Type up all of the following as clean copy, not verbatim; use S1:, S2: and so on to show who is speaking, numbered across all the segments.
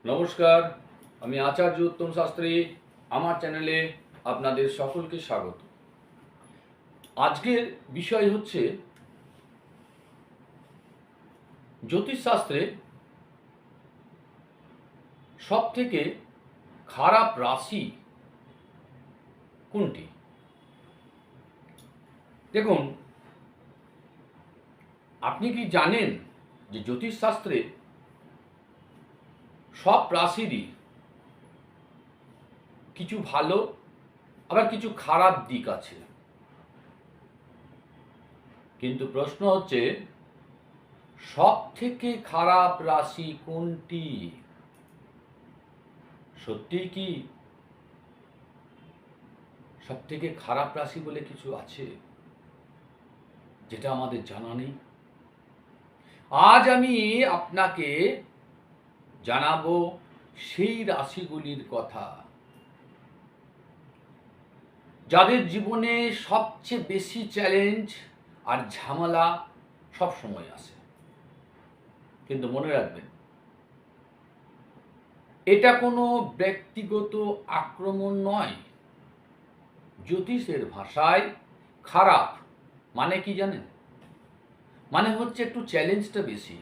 S1: নমস্কার, আমি আচার্য উত্তম শাস্ত্রী। আমার চ্যানেলে আপনাদের সকলকে স্বাগত। আজকের বিষয় হচ্ছে জ্যোতিষশাস্ত্রে সবথেকে খারাপ রাশি কোনটি। দেখুন, আপনি কি জানেন যে জ্যোতিষশাস্ত্রে সব রাশিরই কিছু ভালো আবার কিছু খারাপ দিক আছে, কিন্তু প্রশ্ন হচ্ছে সব থেকে খারাপ রাশি কোনটি? সত্যি কি সব থেকে খারাপ রাশি বলে কিছু আছে যেটা আমাদের জানা নেই? আজ আমি আপনাকে জানাবো সেই রাশিগুলির কথা যাদের জীবনে সবচেয়ে বেশি চ্যালেঞ্জ আর ঝামেলা সব সময় আসে। কিন্তু মনে রাখবেন, এটা কোনো ব্যক্তিগত আক্রমণ নয়। জ্যোতিষের ভাষায় খারাপ মানে কি জানেন? মানে হচ্ছে একটু চ্যালেঞ্জটা বেশি,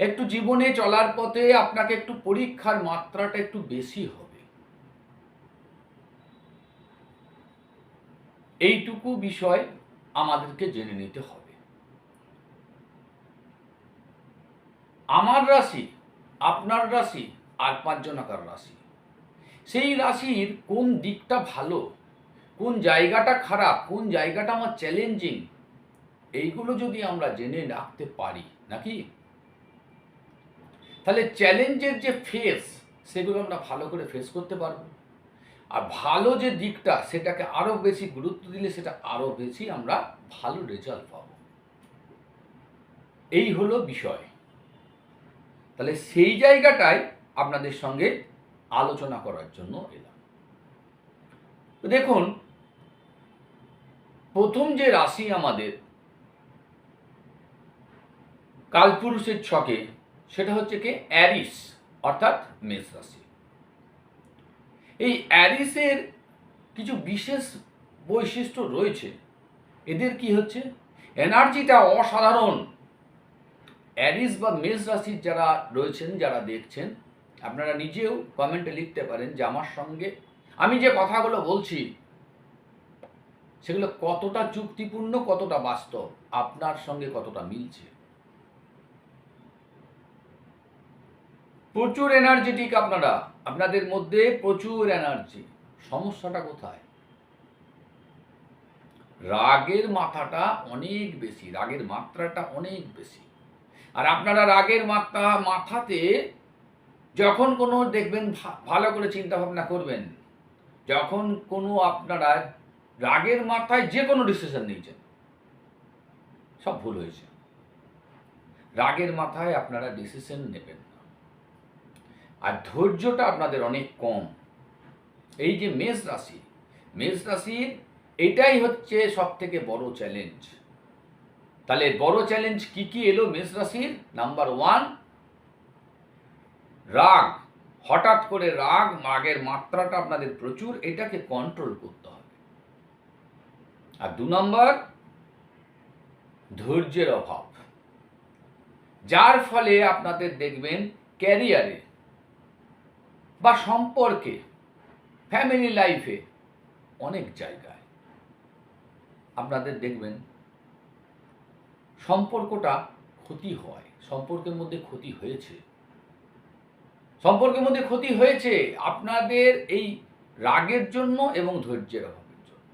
S1: একটু জীবনে চলার পথে আপনাকে একটু পরীক্ষার মাত্রাটা একটু বেশি হবে। এইটুকু বিষয় আমাদেরকে জেনে নিতে হবে। আমার রাশি, আপনার রাশি আর পাঁচজনাকার রাশি, সেই রাশির কোন দিকটা ভালো, কোন জায়গাটা খারাপ, কোন জায়গাটা আমার চ্যালেঞ্জিং, এইগুলো যদি আমরা জেনে রাখতে পারি নাকি, তাহলে চ্যালেঞ্জের যে ফেস সেগুলো আমরা ভালো করে ফেস করতে পারবো। আর ভালো যে দিকটা সেটাকে আরও বেশি গুরুত্ব দিলে সেটা আরও বেশি আমরা ভালো রেজাল্ট পাবো। এই হলো বিষয়। তাহলে সেই জায়গাটায় আপনাদের সঙ্গে আলোচনা করার জন্য এলাম। তো দেখুন, প্রথম যে রাশি আমাদের কালপুরুষের ছকে, সেটা হচ্ছে কি অ্যারিস, অর্থাৎ মেষ রাশি। এই অ্যারিসের কিছু বিশেষ বৈশিষ্ট্য রয়েছে। এদের কি হচ্ছে, এনার্জিটা অসাধারণ। অ্যারিস বা মেষ রাশির যারা রয়েছেন, যারা দেখছেন, আপনারা নিজেও কমেন্টে লিখতে পারেন যে আমার সঙ্গে আমি যে কথাগুলো বলছি সেগুলো কতটা যুক্তিপূর্ণ, কতটা বাস্তব, আপনার সঙ্গে কতটা মিলছে। প্রচুর এনার্জেটিক আপনারা, আপনাদের মধ্যে প্রচুর এনার্জি। সমস্যাটা কোথায়? রাগের মাথাটা অনেক বেশি, রাগের মাত্রাটা অনেক বেশি। আর আপনারা রাগের মাথাতে যখন কোনো দেখবেন, ভালো করে চিন্তা ভাবনা করবেন, যখন কোনো আপনারা রাগের মাথায় যে কোনো ডিসিশন নিয়েছেন, সব ভুল হয়েছে। রাগের মাথায় আপনারা ডিসিশন নেবেন না। আর ধৈর্যটা আপনাদের অনেক কম। এই যে মেষ রাশি, মেষ রাশির এটাই হচ্ছে সব থেকে বড় চ্যালেঞ্জ। তাহলে বড় চ্যালেঞ্জ কি কি এলো মেষ রাশির? নাম্বার 1, রাগ। হঠাৎ করে রাগের মাত্রাটা আপনাদের প্রচুর, এটাকে কন্ট্রোল করতে হবে। আর 2 নম্বর, ধৈর্যের অভাব, যার ফলে আপনাদের দেখবেন ক্যারিয়ারে বা সম্পর্কে, ফ্যামিলি লাইফে, অনেক জায়গায় আপনাদের দেখবেন সম্পর্কটা ক্ষতি হয়, সম্পর্কের মধ্যে ক্ষতি হয়েছে। সম্পর্কের মধ্যে ক্ষতি হয়েছে আপনাদের এই রাগের জন্য এবং ধৈর্যের অভাবের জন্য।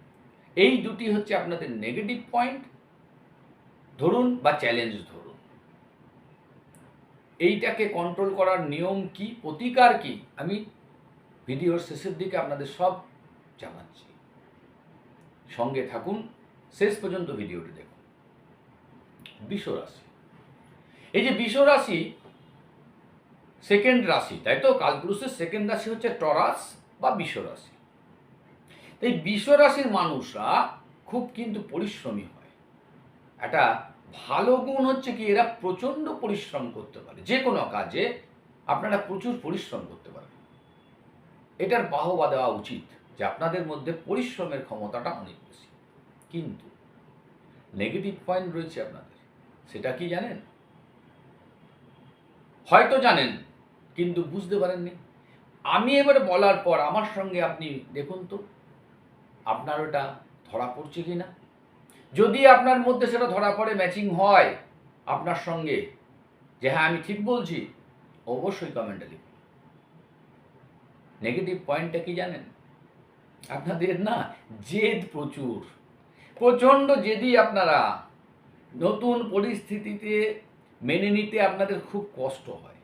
S1: এই দুটি হচ্ছে আপনাদের নেগেটিভ পয়েন্ট ধরুন বা চ্যালেঞ্জ ধরুন। এইটাকে কন্ট্রোল করার নিয়ম কি, প্রতিকার কি, আমি ভিডিওর শেষের দিকে আপনাদের সব জানাচ্ছি। সঙ্গে থাকুন, শেষ পর্যন্ত ভিডিওটি দেখুন। বৃষ রাশি, এই যে বৃষ রাশি সেকেন্ড রাশি, তাই তো? কালপুরুষের সেকেন্ড রাশি হচ্ছে টরাস বা বৃষ রাশি। এই বৃষ রাশির মানুষরা খুব কিন্তু পরিশ্রমী হয়। একটা ভালো গুণ হচ্ছে কি, এরা প্রচণ্ড পরিশ্রম করতে পারে যে কোনো কাজে। আপনারা প্রচুর পরিশ্রম করতে পারেন। এটার বাহবা দেওয়া উচিত যে আপনাদের মধ্যে পরিশ্রমের ক্ষমতাটা অনেক বেশি। কিন্তু নেগেটিভ পয়েন্ট রয়েছে আপনাদের, সেটা কি জানেন? হয়তো জানেন কিন্তু বুঝতে পারেননি। আমি এবারে বলার পর আমার সঙ্গে আপনি দেখুন তো আপনার ওটা ধরা পড়ছে কি না। যদি আপনার মধ্যে সেটা ধরা পড়ে, ম্যাচিং হয় আপনার সঙ্গে, যে হ্যাঁ আমি ঠিক বলছি, অবশ্যই কমেন্টে লিখুন। নেগেটিভ পয়েন্টটা কি জানেন? আপনাদের না জেদ প্রচুর, প্রচণ্ড জেদি আপনারা। নতুন পরিস্থিতিতে মেনে নিতে আপনাদের খুব কষ্ট হয়।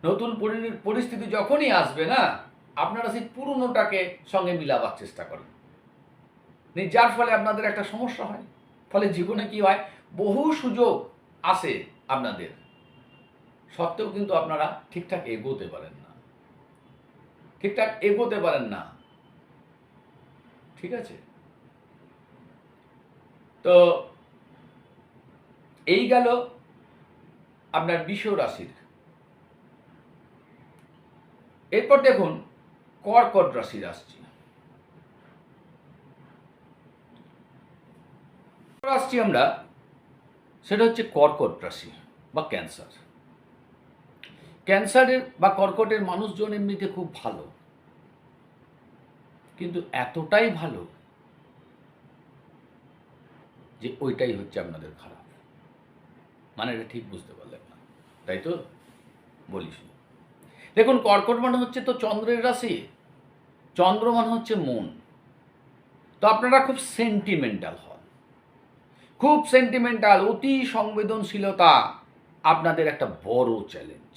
S1: নতুন পরিস্থিতি যখনই আসবে না, আপনারা সেই পুরনোটাকে সঙ্গে মিলাবার চেষ্টা করেন, যার ফলে আপনাদের একটা সমস্যা হয়। ফলে জীবনে কি হয়, বহু সুযোগ আসে আপনাদের, সত্ত্বেও কিন্তু আপনারা ঠিকঠাক এগোতে পারেন না, ঠিকঠাক এগোতে পারেন না। ঠিক আছে? তো এই গেল আপনার বৃষ রাশির। এরপর দেখুন কর্কট রাশির আসছি। আসছি আমরা, সেটা হচ্ছে কর্কট রাশি বা ক্যান্সার। ক্যান্সারের বা কর্কটের মানুষজন এমনিতে খুব ভালো, কিন্তু এতটাই ভালো যে ওইটাই হচ্ছে আপনাদের খারাপ। মানে এটা ঠিক বুঝতে পারলেন না, তাই তো? বলিস। দেখুন, কর্কট মানে হচ্ছে তো চন্দ্রের রাশি, চন্দ্র মানে হচ্ছে মন। তো আপনারা খুব সেন্টিমেন্টাল হন, খুব সেন্টিমেন্টাল, অতি সংবেদনশীলতা আপনাদের একটা বড় চ্যালেঞ্জ।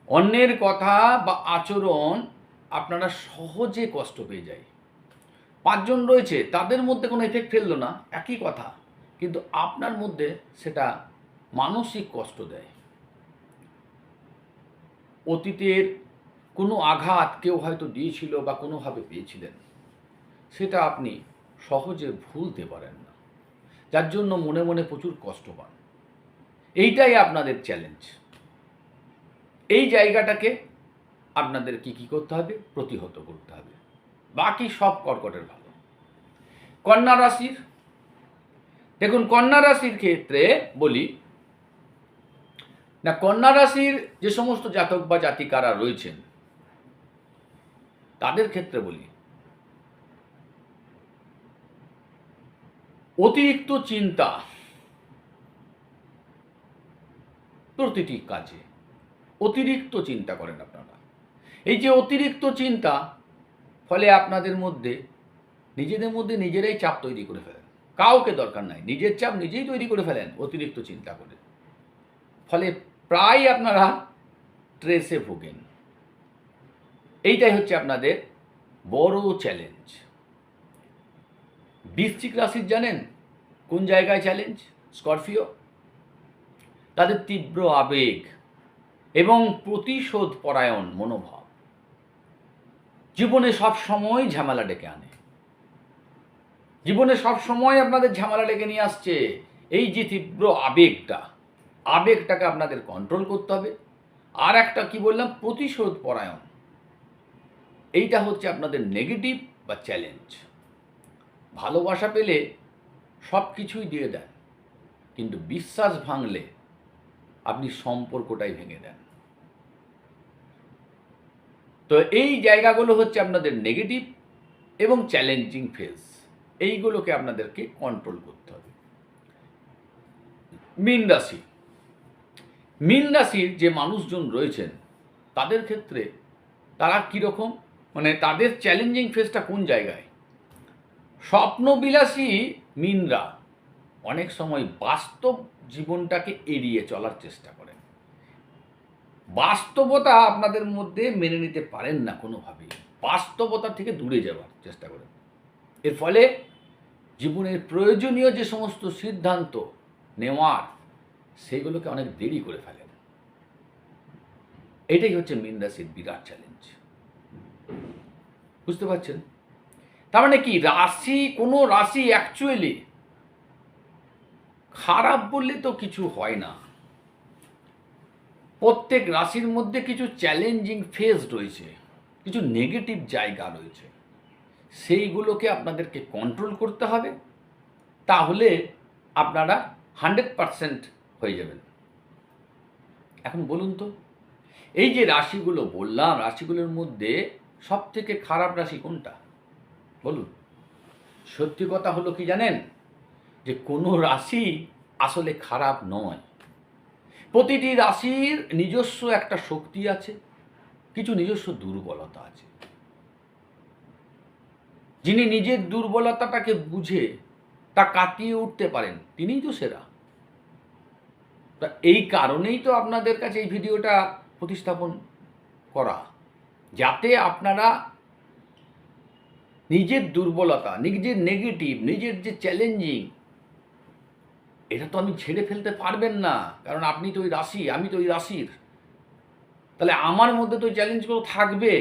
S1: অন্যের কথা বা আচরণ আপনারা সহজে কষ্ট পেয়ে যায়। 5 জন রয়েছে, তাদের মধ্যে কোনো এফেক্ট ফেললো না, একই কথা, কিন্তু আপনার মধ্যে সেটা মানসিক কষ্ট দেয়। অতীতের কোনো আঘাত কেউ হয়তো দিয়েছিল বা কোনোভাবে পেয়েছিলেন, সেটা আপনি সহজে ভুলতে পারেন না, যার জন্য মনে মনে প্রচুর কষ্ট পান। এইটাই আপনাদের চ্যালেঞ্জ। এই জায়গাটাকে আপনাদের কি করতে হবে? প্রতিহত করতে হবে। বাকি সব কর্কটের ভালো। কন্যা রাশির, দেখুন কন্যা রাশির ক্ষেত্রে বলি না, কন্যা রাশির যে সমস্ত জাতক বা জাতিকারা রয়েছেন তাদের ক্ষেত্রে বলি, অতিরিক্ত চিন্তা প্রতিটি কাজে, অতিরিক্ত চিন্তা করেন আপনারা। এই যে অতিরিক্ত চিন্তা, ফলে আপনাদের মধ্যে নিজেদের মধ্যে নিজেরাই চাপ তৈরি করে ফেলেন। কাউকে দরকার নাই, নিজের চাপ নিজেই তৈরি করে ফেলেন অতিরিক্ত চিন্তা করে। ফলে প্রায় আপনারা স্ট্রেসে ভোগেন। এইটাই হচ্ছে আপনাদের বড় চ্যালেঞ্জ। বৃশ্চিক রাশির জানেন কোন জায়গায় চ্যালেঞ্জ? স্করপিও। তাদের তীব্র আবেগ এবং প্রতিশোধ পরায়ণ মনোভাব জীবনে সব সময় ঝামেলা ডেকে আনে। জীবনে সব সময় আপনাদের ঝামেলা ডেকে নিয়ে আসছে। এই যে তীব্র আবেগটাকে আপনাদের কন্ট্রোল করতে হবে। আর একটা কি বললাম, প্রতিশোধ পরায়ণ। এইটা হচ্ছে আপনাদের নেগেটিভ বা চ্যালেঞ্জ। ভালোবাসা পেলে সব কিছুই দিয়ে দেন, কিন্তু বিশ্বাস ভাঙলে আপনি সম্পর্কটাই ভেঙে দেন। তো এই জায়গাগুলো হচ্ছে আপনাদের নেগেটিভ এবং চ্যালেঞ্জিং ফেজ। এইগুলোকে আপনাদেরকে কন্ট্রোল করতে হবে। মীন রাশির যে মানুষজন রয়েছেন তাদের ক্ষেত্রে তারা কীরকম, মানে তাদের চ্যালেঞ্জিং ফেজটা কোন জায়গায়? স্বপ্নবিলাসী মীনরা অনেক সময় বাস্তব জীবনটাকে এড়িয়ে চলার চেষ্টা করেন। বাস্তবতা আপনাদের মধ্যে মেনে নিতে পারেন না কোনোভাবেই, বাস্তবতা থেকে দূরে যাওয়ার চেষ্টা করেন। এর ফলে জীবনের প্রয়োজনীয় যে সমস্ত সিদ্ধান্ত নেওয়ার, সেগুলোকে অনেক দেরি করে ফেলেন। এটাই হচ্ছে মীন রাশির বিরাট চ্যালেঞ্জ। বুঝতে পারছেন? তার মানে কি, কোনো রাশি অ্যাকচুয়ালি খারাপ বললে তো কিছু হয় না। প্রত্যেক রাশির মধ্যে কিছু চ্যালেঞ্জিং ফেজ রয়েছে, কিছু নেগেটিভ জায়গা রয়েছে, সেইগুলোকে আপনাদেরকে কন্ট্রোল করতে হবে, তাহলে আপনারা 100% হয়ে যাবেন। এখন বলুন তো, এই যে রাশিগুলো বললাম, রাশিগুলোর মধ্যে সবথেকে খারাপ রাশি কোনটা বলুন? সত্যি কথা হলো কি জানেন, যে কোনো রাশি আসলে খারাপ নয়। প্রতিটি রাশির নিজস্ব একটা শক্তি আছে, কিছু নিজস্ব দুর্বলতা আছে। যিনি নিজের দুর্বলতাটাকে বুঝে তা কাটিয়ে উঠতে পারেন, তিনিই তো সেরা। তা এই কারণেই তো আপনাদের কাছে এই ভিডিওটা প্রতিস্থাপন করা, যাতে আপনারা নিজের দুর্বলতা, নিজের নেগেটিভ, নিজের যে চ্যালেঞ্জিং, এটা তো আমি ছেড়ে ফেলতে পারবেন না, কারণ আপনি তো ওই রাশি, আমি তো ওই রাশির। তাহলে আমার মধ্যে তো ওই চ্যালেঞ্জগুলো থাকবে,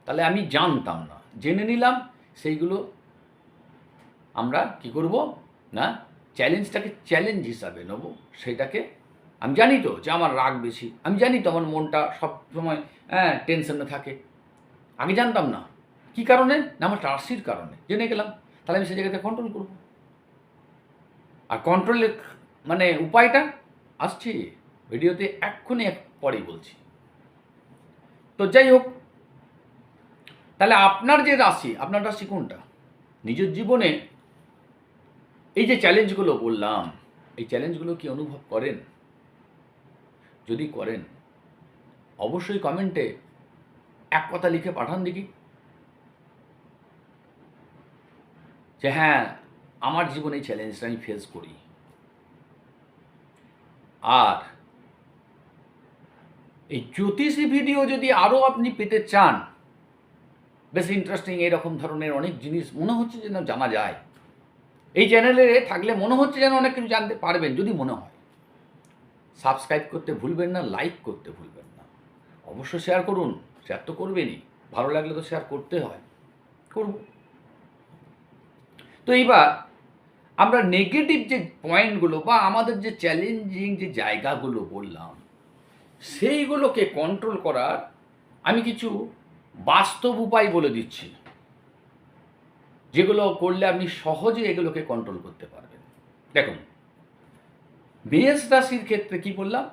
S1: তাহলে আমি জানতাম না, জেনে নিলাম। সেইগুলো আমরা কি করব না, চ্যালেঞ্জটাকে চ্যালেঞ্জ হিসাবে নেব। সেটাকে আমি জানি তো যে আমার রাগ বেশি, আমি জানি তো আমার মনটা সব সময় টেনশনে থাকে। আগে জানতাম না, কি কারণে না, আমার রাশির কারণে জেনে গেলাম। তাহলে আমি সেই জায়গাতে কন্ট্রোল করব। আর কন্ট্রোলের মানে উপায়টা আসছে ভিডিওতে এক্ষুনি পরেই বলছি। তো যাই হোক, তাহলে আপনার যে রাশি, আপনার রাশি কোনটা? নিজের জীবনে এই যে চ্যালেঞ্জগুলো বললাম, এই চ্যালেঞ্জগুলো কি অনুভব করেন? যদি করেন, অবশ্যই কমেন্টে এক কথা লিখে পাঠান দেখি যে হ্যাঁ, আমার জীবনে এই চ্যালেঞ্জটা আমি ফেস করি। আর এই জ্যোতিষী ভিডিও যদি আরও আপনি পেতে চান, বেশ ইন্টারেস্টিং এরকম ধরনের অনেক জিনিস মনে হচ্ছে যেন জানা যায়, এই চ্যানেলে থাকলে মনে হচ্ছে যেন অনেক কিছু জানতে পারবেন। যদি মনে হয়, সাবস্ক্রাইব করতে ভুলবেন না, লাইক করতে ভুলবেন না, অবশ্য শেয়ার করুন। শেয়ার তো করবেনই, ভালো লাগলে তো শেয়ার করতে হয়, করব। তো এইবার আমরা নেগেটিভ যে পয়েন্টগুলো বা আমাদের যে চ্যালেঞ্জিং যে জায়গাগুলো বললাম, সেইগুলোকে কন্ট্রোল করার আমি কিছু বাস্তব উপায় বলে দিচ্ছি, যেগুলো করলে আপনি সহজে এগুলোকে কন্ট্রোল করতে পারবেন। দেখুন, মেষ রাশির ক্ষেত্রে কি বললাম,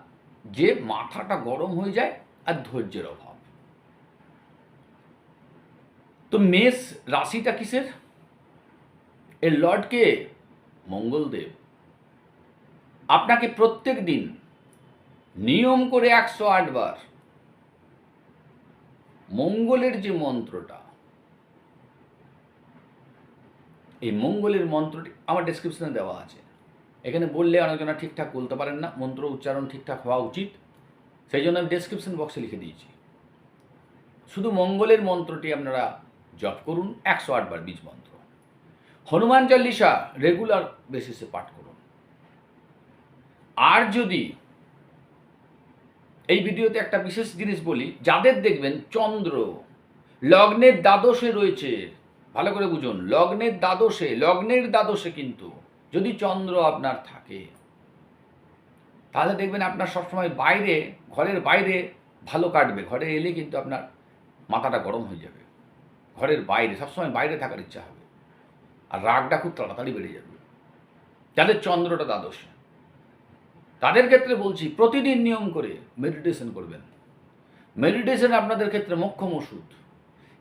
S1: যে মাথাটা গরম হয়ে যায় আর ধৈর্যের অভাব। তো মেষ রাশিটা কিসের? এর লর্ডকে মঙ্গলদেব। আপনাকে প্রত্যেক দিন নিয়ম করে 108 বার মঙ্গলের যে মন্ত্রটা, এই মঙ্গলের মন্ত্রটি আমার ডেসক্রিপশনে দেওয়া আছে। এখানে বললে অনেকজনা ঠিকঠাক বলতে পারেন না, মন্ত্র উচ্চারণ ঠিকঠাক হওয়া উচিত, সেই জন্য আমি ডেসক্রিপশন বক্সে লিখে দিয়েছি। শুধু মঙ্গলের মন্ত্রটি আপনারা জপ করুন 108 বার, বীজ মন্ত্র। হনুমান চল্লিশা রেগুলার বেসিসে পাঠ করুন। আর যদি এই ভিডিওতে একটা বিশেষ জিনিস বলি, যাদের দেখবেন চন্দ্র লগ্নের দ্বাদশে রয়েছে, ভালো করে বুঝুন, লগ্নের দ্বাদশে কিন্তু যদি চন্দ্র আপনার থাকে, তাহলে দেখবেন আপনার সবসময় বাইরে, ঘরের বাইরে ভালো কাটবে, ঘরে এলে কিন্তু আপনার মাথাটা গরম হয়ে যাবে। ঘরের বাইরে সবসময় বাইরে থাকার ইচ্ছা হবে, আর রাগটা খুব তাড়াতাড়ি বেড়ে যাবে। যাদের চন্দ্রটা দ্বাদশে, তাদের ক্ষেত্রে বলছি প্রতিদিন নিয়ম করে মেডিটেশন করবেন। মেডিটেশন আপনাদের ক্ষেত্রে মোক্ষম ওষুধ।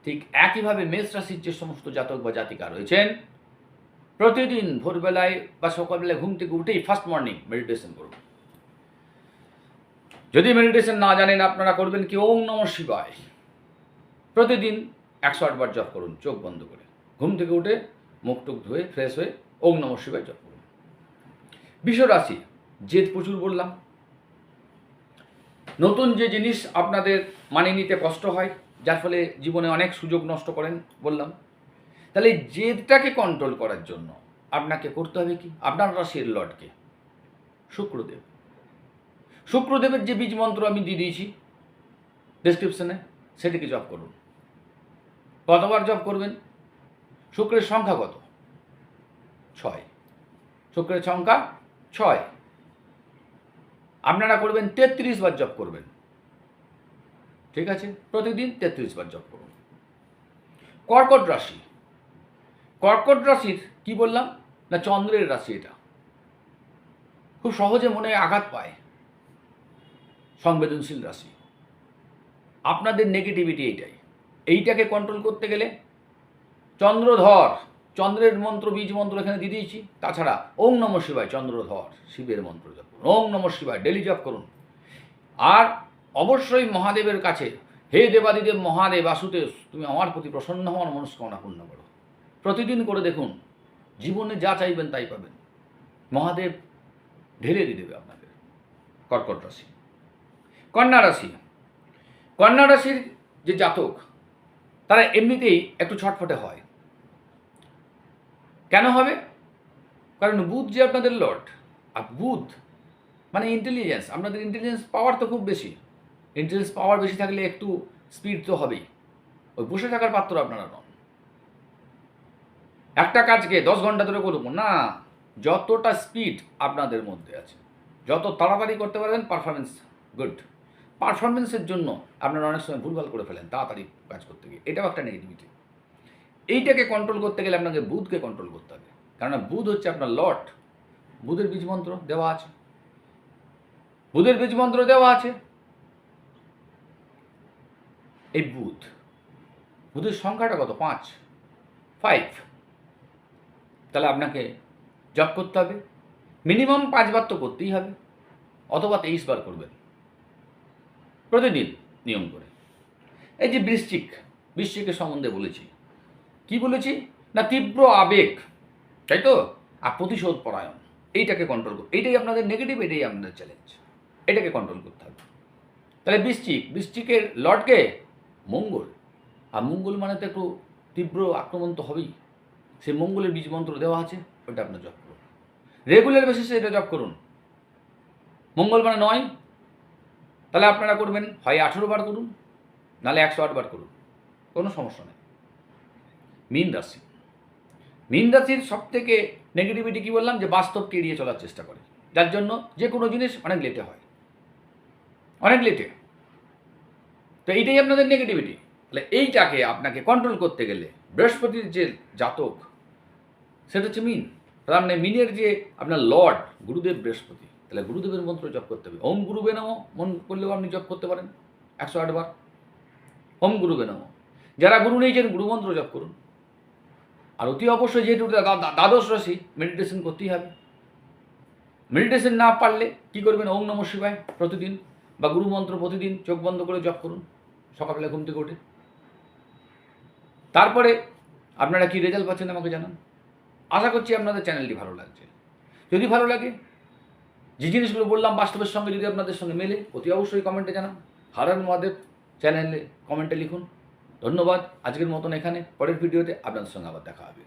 S1: ঠিক একইভাবে মেষ রাশির যে সমস্ত জাতক বা জাতিকা রয়েছেন, প্রতিদিন ভোরবেলায় বা সকালবেলায় ঘুম থেকে উঠেই ফার্স্ট মর্নিং মেডিটেশন করুন। যদি মেডিটেশন না জানেন, আপনারা করবেন কি, ওম নমঃ শিবায় প্রতিদিন 108 বার জপ করুন, চোখ বন্ধ করে। ঘুম থেকে উঠে মুখ টুক ধুয়ে ফ্রেশ হয়ে ওম নমঃ শিবায় জপ করুন। বৃষ রাশি, জেদ প্রচুর বললাম। নতুন যে জিনিস আপনাদের মানিয়ে নিতে কষ্ট হয়, যার ফলে জীবনে অনেক সুযোগ নষ্ট করেন বললাম। তাহলে জেদটাকে কন্ট্রোল করার জন্য আপনাকে করতে হবে কি, আপনার রাশির লর্ডকে শুক্রদেব, শুক্রদেবের যে বীজ মন্ত্র আমি দিয়ে দিয়েছি ডেসক্রিপশনে, সেটিকে জপ করুন। কতবার জপ করবেন? শুক্রের সংখ্যা কত? 6। শুক্রের সংখ্যা 6। আপনারা করবেন 33 বার জপ করবেন। ঠিক আছে? প্রতিদিন 33 বার জপ করুন। কর্কট রাশি। কর্কট রাশির কি বললাম? না চন্দ্রের রাশি এটা। খুব সহজে মনে আঘাত পায়, সংবেদনশীল রাশি। আপনাদের নেগেটিভিটি এইটাই। এইটাকে কন্ট্রোল করতে গেলে চন্দ্রধর, চন্দ্রের মন্ত্র, বীজ মন্ত্র এখানে দিয়ে দিয়েছি। তাছাড়া ওং নমঃ শিবায়, চন্দ্রধর শিবের মন্ত্র জপ করুন। ওং নমঃ শিবায় ডেলি জপ করুন। আর অবশ্যই মহাদেবের কাছে, হে দেবাদিদেব মহাদেব বাসুদেব, তুমি আমার প্রতি প্রসন্ন হওয়ার মনস্কামনা পূর্ণ করো। প্রতিদিন করে দেখুন, জীবনে যা চাইবেন তাই পাবেন। মহাদেব ঢেলে দিয়ে দেবে আপনাদের। কর্কট রাশি। কন্যা রাশি। কন্যা রাশির যে জাতক, তারা এমনিতেই একটু ছটফটে হয়। কেন হবে? কারণ বুধ যে আপনাদের লর্ড, আর বুধ মানে ইন্টেলিজেন্স, আপনাদের ইন্টেলিজেন্স পাওয়ার তো খুব বেশি। ইন্টেলিজেন্স পাওয়ার বেশি থাকলে একটু স্পিড তো হবেই। ওই বসে থাকার পাত্র আপনারা নন। একটা কাজকে 10 ঘন্টা ধরে করব না, যতটা স্পিড আপনাদের মধ্যে আছে, যত তাড়াতাড়ি করতে পারবেন, পারফরমেন্স গুড। পারফরমেন্সের জন্য আপনারা অনেক সময় ভুলভাল করে ফেলেন তাড়াতাড়ি কাজ করতে গিয়ে, এটাও একটা নেগেটিভিটি। এইটাকে কন্ট্রোল করতে গেলে আপনাকে বুধকে কন্ট্রোল করতে হবে, কেননা বুধ হচ্ছে আপনার লর্ড। বুধের বীজ মন্ত্র দেওয়া আছে, বুধের বীজ মন্ত্র দেওয়া আছে। এই বুধের সংখ্যাটা কত? 5। তাহলে আপনাকে জপ করতে হবে মিনিমাম 5 বার তো করতেই হবে, অথবা 23 বার করবেন প্রতিদিন নিয়ম করে। এই যে বৃশ্চিকের সম্বন্ধে বলেছি, কি বলেছি? না তীব্র আবেগ, তাই তো, আর প্রতিশোধ পরায়ণ। এইটাকে কন্ট্রোল করতে, এইটাই আপনাদের নেগেটিভ, এটাই আপনাদের চ্যালেঞ্জ। এটাকে কন্ট্রোল করতে হবে। তাহলে বৃশ্চিকের লর্ডকে মঙ্গল, আর মঙ্গল মানে তো একটু তীব্র আক্রমণ তো হবেই। সেই মঙ্গলের বীজ মন্ত্র দেওয়া আছে, ওটা আপনার জপ করুন রেগুলার বেসিসে। এটা জপ করুন। মঙ্গল মানে 9, তাহলে আপনারা করবেন হয় 18 বার করুন, নাহলে 108 বার করুন, কোনো সমস্যা নেই। মীন রাশি। মীন রাশির সব থেকে নেগেটিভিটি কী বললাম? যে বাস্তবকে এড়িয়ে চলার চেষ্টা করে, যার জন্য যে কোনো জিনিস অনেক লেটে হয়, অনেক লেটে। তো এইটাই আপনাদের নেগেটিভিটি। তাহলে এইটাকে আপনাকে কন্ট্রোল করতে গেলে বৃহস্পতির যে জাতক, সেটা হচ্ছে মীন। তার মানে মীনের যে আপনার লর্ড গুরুদেব বৃহস্পতি, তাহলে গুরুদেবের মন্ত্র জপ করতে হবে। ওম গুরুবে নমঃ মন করলেও আপনি জপ করতে পারেন 108 বার। ওম গুরুবে নমঃ। যারা গুরু নিয়েছেন গুরু মন্ত্র জপ করুন। আর অতি অবশ্যই যেহেতু দ্বাদশ রাশি, মেডিটেশন করতেই হবে। মেডিটেশন না পারলে কি করবেন? ওম নমঃ শিবায় প্রতিদিন, বা গুরু মন্ত্র প্রতিদিন চোখ বন্ধ করে জপ করুন সকালবেলা ঘুম থেকে উঠে। তারপরে আপনারা কি রেজাল্ট পাচ্ছেন আমাকে জানান। আশা করছি আপনাদের চ্যানেলটি ভালো লাগছে। যদি ভালো লাগে, যে জিনিসগুলো বললাম বাস্তবের সঙ্গে যদি আপনাদের সঙ্গে মেলে, অতি অবশ্যই কমেন্টে জানান। হর হর মহাদেব চ্যানেলে কমেন্টে লিখুন। ধন্যবাদ। আজকের মতন এখানে, পরের ভিডিওতে আপনাদের সঙ্গে আবার দেখা হবে।